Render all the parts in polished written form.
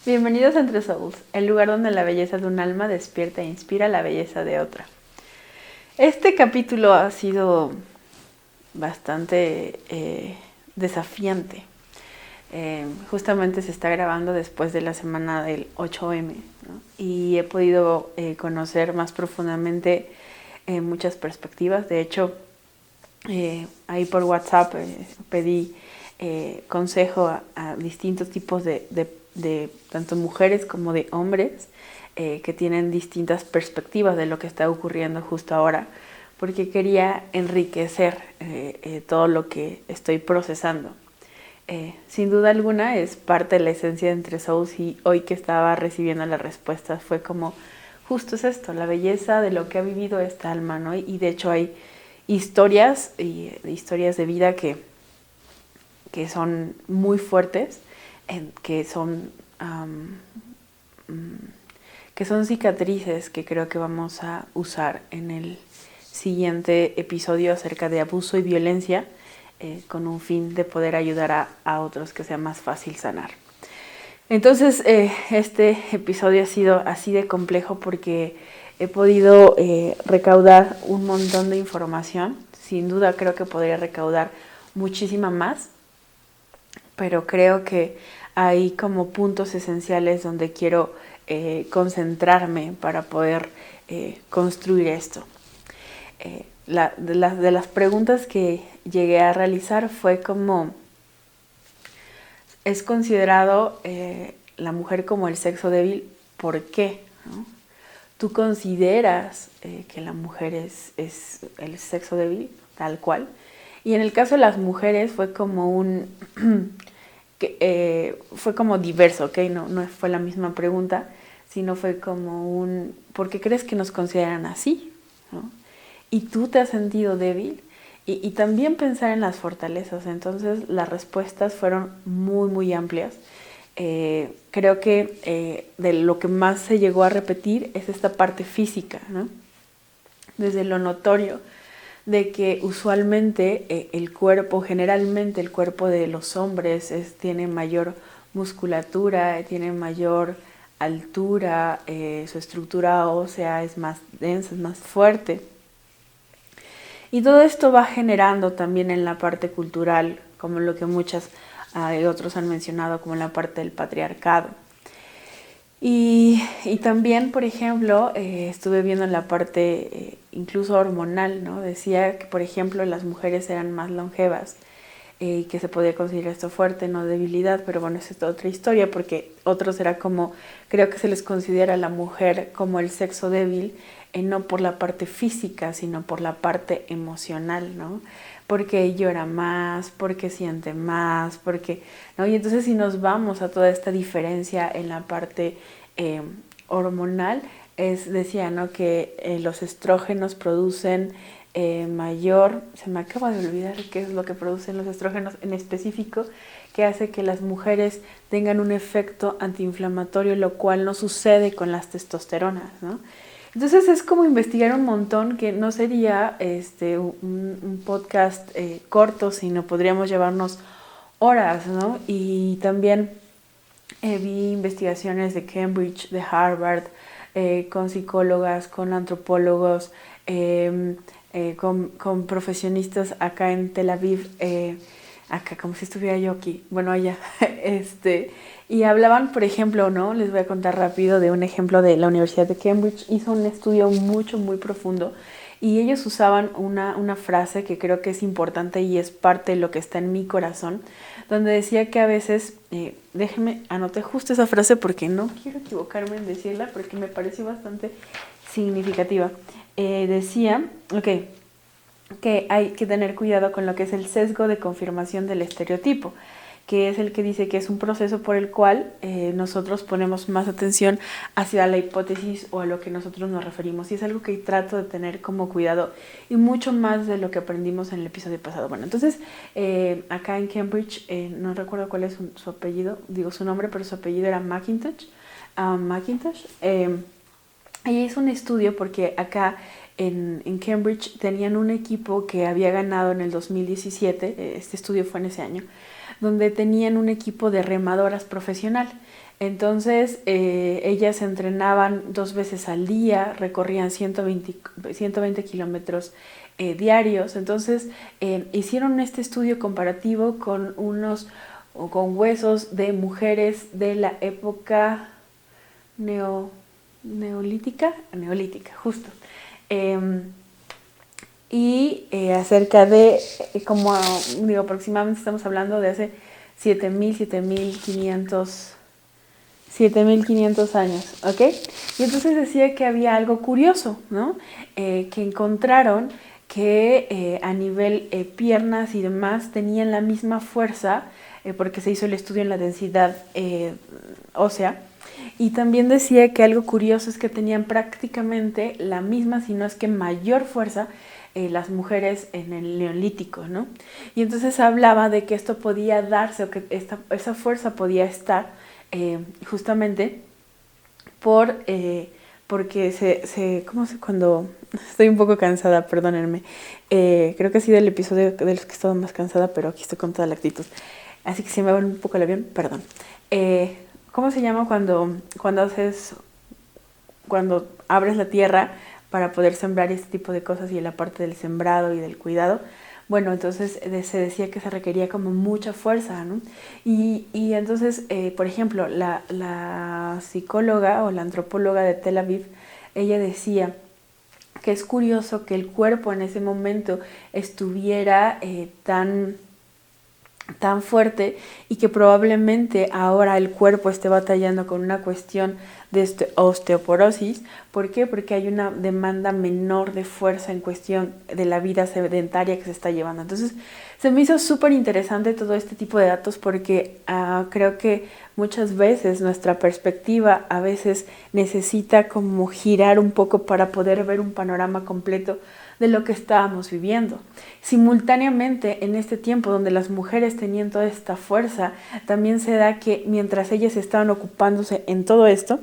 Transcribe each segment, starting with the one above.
Bienvenidos a Entre Souls, el lugar donde la belleza de un alma despierta e inspira la belleza de otra. Este capítulo ha sido bastante desafiante. Justamente se está grabando después de la semana del 8M, ¿no? Y he podido conocer más profundamente muchas perspectivas. De hecho, ahí por WhatsApp pedí consejo a distintos tipos de tanto mujeres como de hombres que tienen distintas perspectivas de lo que está ocurriendo justo ahora, porque quería enriquecer todo lo que estoy procesando. Sin duda alguna es parte de la esencia de Entre Souls, y hoy que estaba recibiendo las respuestas fue como, justo es esto, la belleza de lo que ha vivido esta alma, ¿no? Y de hecho hay historias de vida que son muy fuertes, que son cicatrices que creo que vamos a usar en el siguiente episodio acerca de abuso y violencia, con un fin de poder ayudar a otros que sea más fácil sanar. Entonces, este episodio ha sido así de complejo porque he podido recaudar un montón de información. Sin duda creo que podría recaudar muchísima más, pero creo que hay como puntos esenciales donde quiero concentrarme para poder construir esto. De las preguntas que llegué a realizar fue como, ¿es considerado la mujer como el sexo débil? ¿Por qué? ¿No? ¿Tú consideras que la mujer es el sexo débil tal cual? Y en el caso de las mujeres fue como fue como diverso, ¿ok? No fue la misma pregunta, sino fue como ¿por qué crees que nos consideran así? ¿No? ¿Y tú te has sentido débil? Y también pensar en las fortalezas. Entonces las respuestas fueron muy, muy amplias. Creo que de lo que más se llegó a repetir es esta parte física, ¿no? Desde lo notorio de que usualmente el cuerpo, generalmente el cuerpo de los hombres tiene mayor musculatura, tiene mayor altura, su estructura ósea es más densa, es más fuerte. Y todo esto va generando también en la parte cultural, como lo que muchas otros han mencionado, como la parte del patriarcado. Y también, por ejemplo, estuve viendo en la parte incluso hormonal, ¿no? Decía que, por ejemplo, las mujeres eran más longevas, que se podía considerar esto fuerte, no debilidad, pero bueno, esa es otra historia, porque otros era como, creo que se les considera a la mujer como el sexo débil, no por la parte física, sino por la parte emocional, ¿no? Porque llora más, porque siente más, ¿no? Y entonces si nos vamos a toda esta diferencia en la parte hormonal, decía, ¿no? Que los estrógenos producen mayor, se me acaba de olvidar qué es lo que producen los estrógenos en específico, que hace que las mujeres tengan un efecto antiinflamatorio, lo cual no sucede con las testosteronas, ¿no? Entonces es como investigar un montón, que no sería un podcast corto, sino podríamos llevarnos horas, ¿no? Y también vi investigaciones de Cambridge, de Harvard, con psicólogas, con antropólogos, con profesionistas acá en Tel Aviv, acá como si estuviera yo aquí, bueno, allá, y hablaban, por ejemplo, ¿no? Les voy a contar rápido de un ejemplo de la Universidad de Cambridge. Hizo un estudio muy profundo, y ellos usaban una frase que creo que es importante y es parte de lo que está en mi corazón, donde decía que a veces, déjenme, anoté justo esa frase porque no quiero equivocarme en decirla, porque me pareció bastante significativa. Decía, que hay que tener cuidado con lo que es el sesgo de confirmación del estereotipo, que es el que dice que es un proceso por el cual nosotros ponemos más atención hacia la hipótesis o a lo que nosotros nos referimos, y es algo que trato de tener como cuidado, y mucho más de lo que aprendimos en el episodio pasado. Bueno, entonces acá en Cambridge, no recuerdo cuál es su apellido, digo su nombre, pero su apellido era McIntosh. Ella hizo un estudio porque acá en Cambridge tenían un equipo que había ganado en el 2017, este estudio fue en ese año, donde tenían un equipo de remadoras profesional. Entonces ellas se entrenaban 2 veces al día, recorrían 120 kilómetros diarios. Entonces hicieron este estudio comparativo con huesos de mujeres de la época neolítica, justo. Acerca de, como digo, aproximadamente estamos hablando de hace 7.500 años, ¿ok? Y entonces decía que había algo curioso, ¿no? Que encontraron que a nivel piernas y demás tenían la misma fuerza, porque se hizo el estudio en la densidad ósea. Y también decía que algo curioso es que tenían prácticamente la misma, si no es que mayor fuerza, las mujeres en el neolítico, ¿no? Y entonces hablaba de que esto podía darse, o que esa fuerza podía estar justamente porque cuando estoy un poco cansada, perdónenme, creo que ha sido el episodio de los que he estado más cansada, pero aquí estoy con toda la actitud, así que si me va un poco el avión, perdón. ¿Cómo se llama cuando abres la tierra para poder sembrar este tipo de cosas y en la parte del sembrado y del cuidado? Bueno, entonces se decía que se requería como mucha fuerza, ¿no? Y entonces, por ejemplo, la psicóloga o la antropóloga de Tel Aviv, ella decía que es curioso que el cuerpo en ese momento estuviera tan fuerte, y que probablemente ahora el cuerpo esté batallando con una cuestión de osteoporosis. ¿Por qué? Porque hay una demanda menor de fuerza en cuestión de la vida sedentaria que se está llevando. Entonces se me hizo súper interesante todo este tipo de datos, porque creo que muchas veces nuestra perspectiva a veces necesita como girar un poco para poder ver un panorama completo de lo que estábamos viviendo. Simultáneamente, en este tiempo donde las mujeres tenían toda esta fuerza, también se da que mientras ellas estaban ocupándose en todo esto,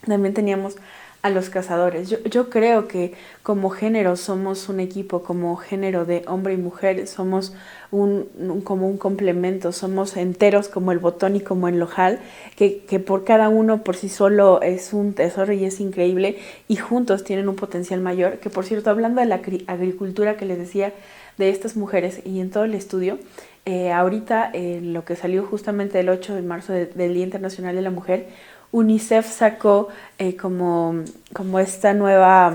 también teníamos a los cazadores. Yo creo que como género somos un equipo, como género de hombre y mujer, somos como un complemento, somos enteros como el botón y como el ojal, que por cada uno por sí solo es un tesoro y es increíble, y juntos tienen un potencial mayor. Que por cierto, hablando de la agricultura que les decía de estas mujeres y en todo el estudio, ahorita lo que salió justamente el 8 de marzo del Día Internacional de la Mujer, UNICEF sacó como esta nueva,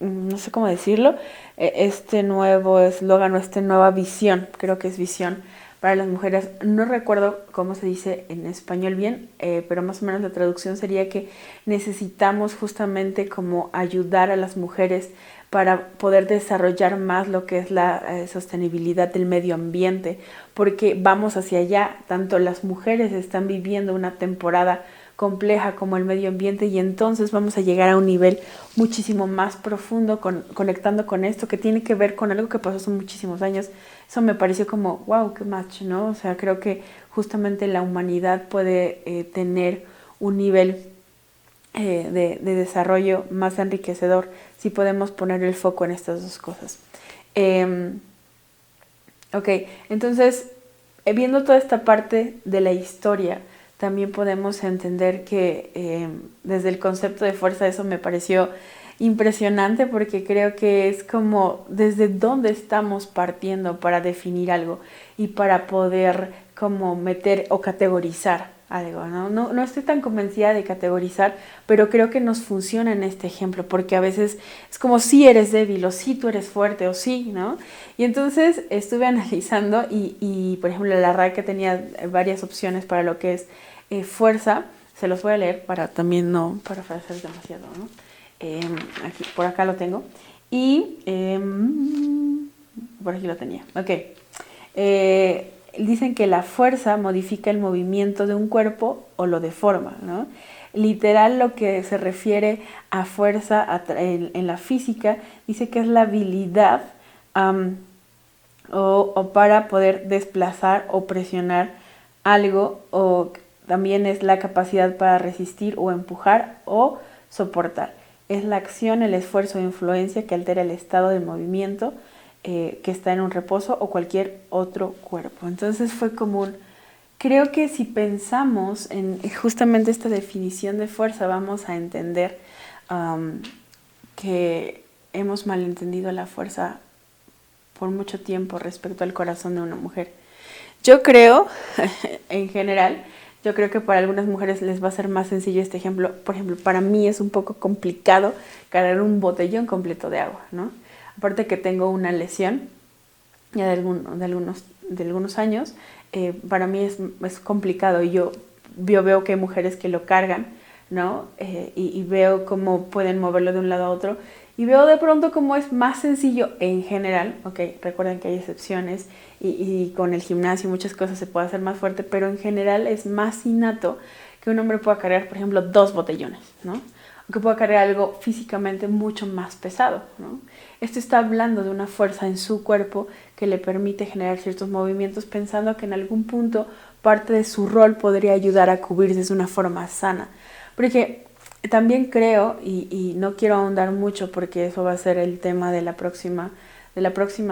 no sé cómo decirlo, este nuevo eslogan o esta nueva visión, creo que es visión para las mujeres. No recuerdo cómo se dice en español bien, pero más o menos la traducción sería que necesitamos justamente como ayudar a las mujeres para poder desarrollar más lo que es la sostenibilidad del medio ambiente, porque vamos hacia allá. Tanto las mujeres están viviendo una temporada compleja como el medio ambiente, y entonces vamos a llegar a un nivel muchísimo más profundo conectando con esto, que tiene que ver con algo que pasó hace muchísimos años. Eso me pareció como, wow, qué match, ¿no? O sea, creo que justamente la humanidad puede tener un nivel de desarrollo más enriquecedor si podemos poner el foco en estas dos cosas. Ok, entonces, viendo toda esta parte de la historia, también podemos entender que desde el concepto de fuerza, eso me pareció impresionante, porque creo que es como desde dónde estamos partiendo para definir algo y para poder como meter o categorizar algo, ¿no? No estoy tan convencida de categorizar, pero creo que nos funciona en este ejemplo, porque a veces es como si eres débil o si tú eres fuerte o sí, ¿no? Y entonces estuve analizando y por ejemplo, la RAE tenía varias opciones para lo que es fuerza. Se los voy a leer para también no parafrasear demasiado, ¿no? Por acá lo tengo. Y por aquí lo tenía. Ok. Dicen que la fuerza modifica el movimiento de un cuerpo o lo deforma, ¿no? Literal, lo que se refiere a fuerza en la física, dice que es la habilidad o para poder desplazar o presionar algo, o también es la capacidad para resistir o empujar o soportar. Es la acción, el esfuerzo o influencia que altera el estado de movimiento que está en un reposo o cualquier otro cuerpo. Entonces fue como creo que si pensamos en justamente esta definición de fuerza, vamos a entender que hemos malentendido la fuerza por mucho tiempo respecto al corazón de una mujer. Yo creo, en general, yo creo que para algunas mujeres les va a ser más sencillo este ejemplo. Por ejemplo, para mí es un poco complicado cargar un botellón completo de agua, ¿no? Aparte que tengo una lesión ya de algunos años, para mí es complicado y yo veo que hay mujeres que lo cargan, ¿no? Y veo cómo pueden moverlo de un lado a otro y veo de pronto cómo es más sencillo en general, ok, recuerden que hay excepciones y con el gimnasio y muchas cosas se puede hacer más fuerte, pero en general es más innato que un hombre pueda cargar, por ejemplo, 2 botellones, ¿no? O que pueda cargar algo físicamente mucho más pesado, ¿no? Esto está hablando de una fuerza en su cuerpo que le permite generar ciertos movimientos pensando que en algún punto parte de su rol podría ayudar a cubrirse de una forma sana. Porque también creo, y no quiero ahondar mucho porque eso va a ser el tema de la próxima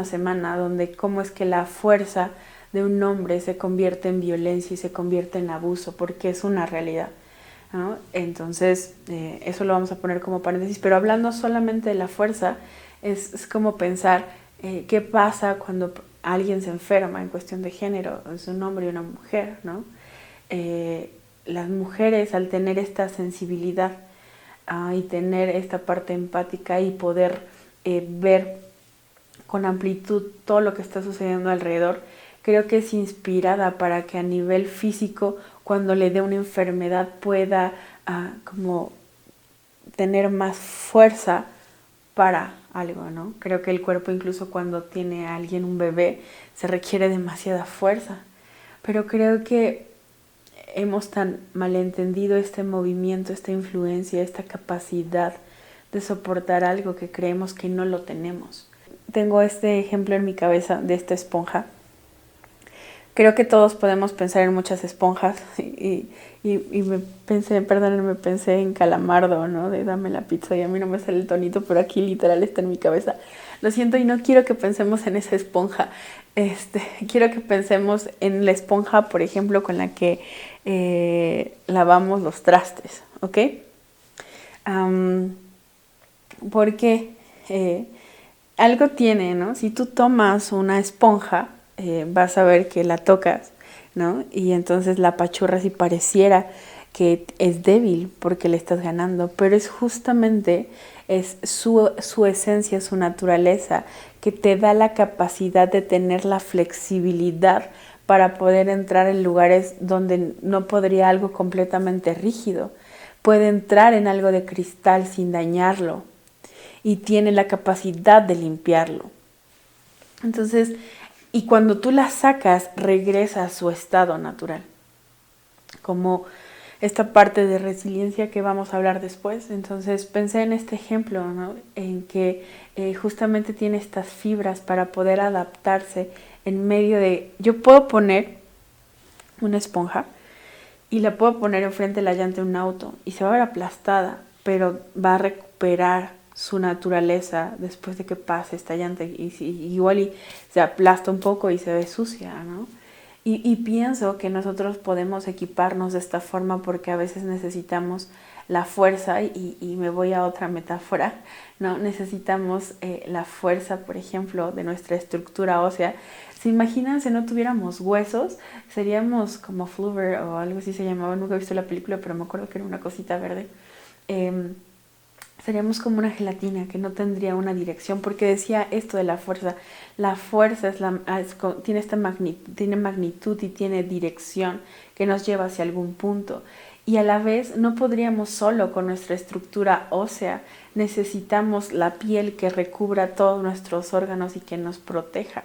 semana, donde cómo es que la fuerza de un hombre se convierte en violencia y se convierte en abuso, porque es una realidad, ¿no? Entonces, eso lo vamos a poner como paréntesis, pero hablando solamente de la fuerza, es como pensar qué pasa cuando alguien se enferma en cuestión de género, es un hombre y una mujer, ¿no? Las mujeres, al tener esta sensibilidad y tener esta parte empática y poder ver con amplitud todo lo que está sucediendo alrededor, creo que es inspirada para que a nivel físico, cuando le dé una enfermedad, pueda como tener más fuerza para algo, ¿no? Creo que el cuerpo, incluso cuando tiene a alguien un bebé, se requiere demasiada fuerza. Pero creo que hemos tan malentendido este movimiento, esta influencia, esta capacidad de soportar algo que creemos que no lo tenemos. Tengo este ejemplo en mi cabeza de esta esponja. Creo que todos podemos pensar en muchas esponjas y me pensé en Calamardo, ¿no? De dame la pizza y a mí no me sale el tonito, pero aquí literal está en mi cabeza. Lo siento y no quiero que pensemos en esa esponja. Quiero que pensemos en la esponja, por ejemplo, con la que lavamos los trastes, ¿ok? Porque algo tiene, ¿no? Si tú tomas una esponja, vas a ver que la tocas, ¿no? Y entonces la apachurras y pareciera que es débil porque le estás ganando, pero es justamente su esencia, su naturaleza, que te da la capacidad de tener la flexibilidad para poder entrar en lugares donde no podría algo completamente rígido. Puede entrar en algo de cristal sin dañarlo y tiene la capacidad de limpiarlo. Entonces, y cuando tú la sacas, regresa a su estado natural. Como esta parte de resiliencia que vamos a hablar después. Entonces pensé en este ejemplo, ¿no? En que justamente tiene estas fibras para poder adaptarse en medio de... Yo puedo poner una esponja y la puedo poner enfrente de la llanta de un auto y se va a ver aplastada, pero va a recuperar su naturaleza después de que pase esta llanta y igual y se aplasta un poco y se ve sucia, ¿no? Y pienso que nosotros podemos equiparnos de esta forma porque a veces necesitamos la fuerza y me voy a otra metáfora, ¿no? Necesitamos la fuerza, por ejemplo, de nuestra estructura ósea. ¿Se imaginan si no tuviéramos huesos? Seríamos como Flubber o algo así se llamaba, nunca he visto la película, pero me acuerdo que era una cosita verde. Seríamos como una gelatina que no tendría una dirección, porque decía esto de la fuerza. La fuerza tiene magnitud y tiene dirección que nos lleva hacia algún punto. Y a la vez no podríamos solo con nuestra estructura ósea. Necesitamos la piel que recubra todos nuestros órganos y que nos proteja.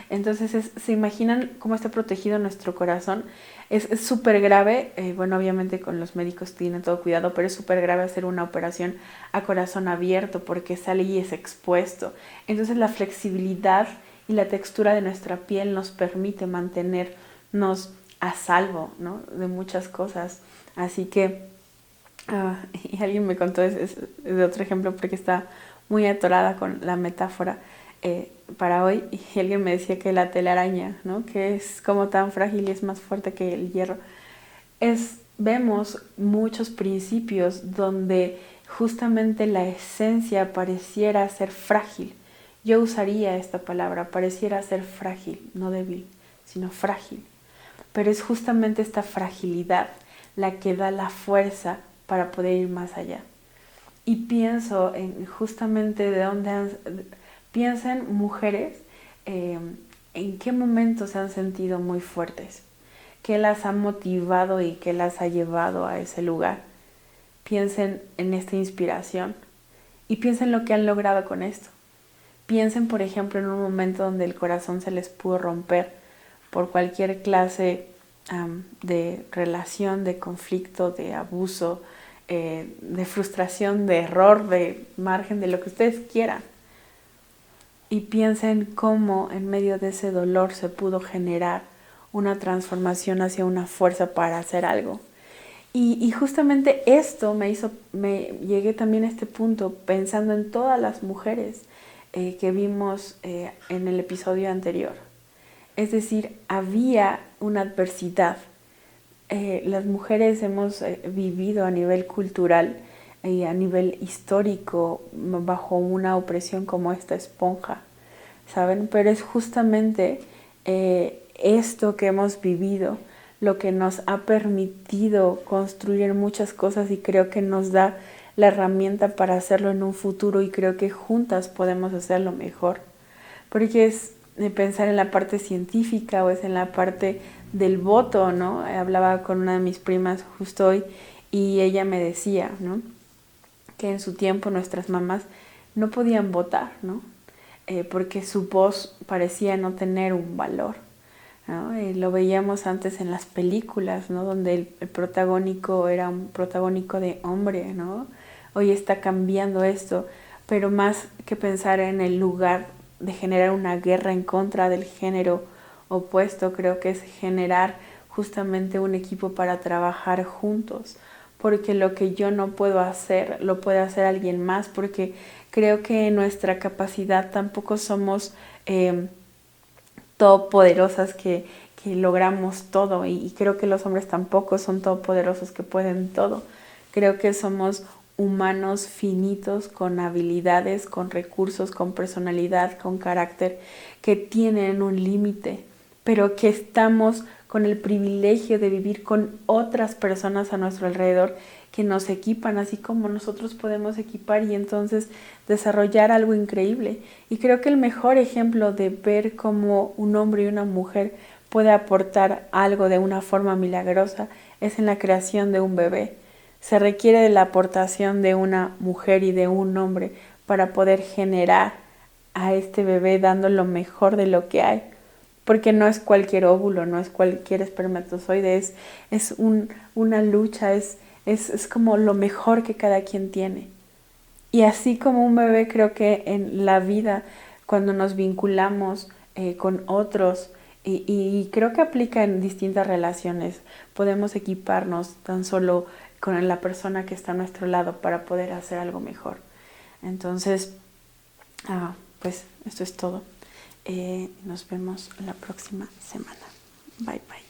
Entonces, ¿se imaginan cómo está protegido nuestro corazón? Es súper grave, bueno, obviamente con los médicos tienen todo cuidado, pero es súper grave hacer una operación a corazón abierto porque sale y es expuesto. Entonces, la flexibilidad y la textura de nuestra piel nos permite mantenernos a salvo, ¿no? De muchas cosas. Así que, y alguien me contó, es de otro ejemplo porque está muy atorada con la metáfora. para hoy, y alguien me decía que la telaraña, ¿no? Que es como tan frágil y es más fuerte que el hierro. Vemos muchos principios donde justamente la esencia pareciera ser frágil. Yo usaría esta palabra, pareciera ser frágil, no débil, sino frágil. Pero es justamente esta fragilidad la que da la fuerza para poder ir más allá. Y pienso en justamente pienso en mujeres, en qué momentos se han sentido muy fuertes, qué las ha motivado y qué las ha llevado a ese lugar. Piensen en esta inspiración y piensen lo que han logrado con esto. Piensen, por ejemplo, en un momento donde el corazón se les pudo romper por cualquier clase de relación, de conflicto, de abuso, de frustración, de error, de margen, de lo que ustedes quieran. Y piensen cómo en medio de ese dolor se pudo generar una transformación hacia una fuerza para hacer algo. Y justamente esto llegué también a este punto pensando en todas las mujeres que vimos en el episodio anterior. Es decir, había una adversidad. Las mujeres hemos vivido a nivel cultural y a nivel histórico bajo una opresión como esta esponja, ¿saben? Pero es justamente esto que hemos vivido lo que nos ha permitido construir muchas cosas y creo que nos da la herramienta para hacerlo en un futuro y creo que juntas podemos hacerlo mejor. Porque es pensar en la parte científica o es en la parte del voto, ¿no? Hablaba con una de mis primas justo hoy y ella me decía, ¿no? Que en su tiempo nuestras mamás no podían votar, ¿no? Porque su voz parecía no tener un valor, ¿no? Lo veíamos antes en las películas, ¿no? Donde el protagónico era un protagónico de hombre, ¿no? Hoy está cambiando esto, pero más que pensar en el lugar de generar una guerra en contra del género opuesto, creo que es generar justamente un equipo para trabajar juntos, porque lo que yo no puedo hacer, lo puede hacer alguien más, porque creo que en nuestra capacidad tampoco somos todopoderosas que logramos todo y creo que los hombres tampoco son todopoderosos que pueden todo. Creo que somos humanos finitos con habilidades, con recursos, con personalidad, con carácter que tienen un límite, pero que estamos con el privilegio de vivir con otras personas a nuestro alrededor que nos equipan, así como nosotros podemos equipar y entonces desarrollar algo increíble. Y creo que el mejor ejemplo de ver cómo un hombre y una mujer puede aportar algo de una forma milagrosa es en la creación de un bebé. Se requiere de la aportación de una mujer y de un hombre para poder generar a este bebé dando lo mejor de lo que hay. Porque no es cualquier óvulo, no es cualquier espermatozoide, es una lucha, es como lo mejor que cada quien tiene. Y así como un bebé, creo que en la vida, cuando nos vinculamos con otros, y creo que aplica en distintas relaciones, podemos equiparnos tan solo con la persona que está a nuestro lado para poder hacer algo mejor. Entonces, pues esto es todo. Nos vemos la próxima semana. Bye bye.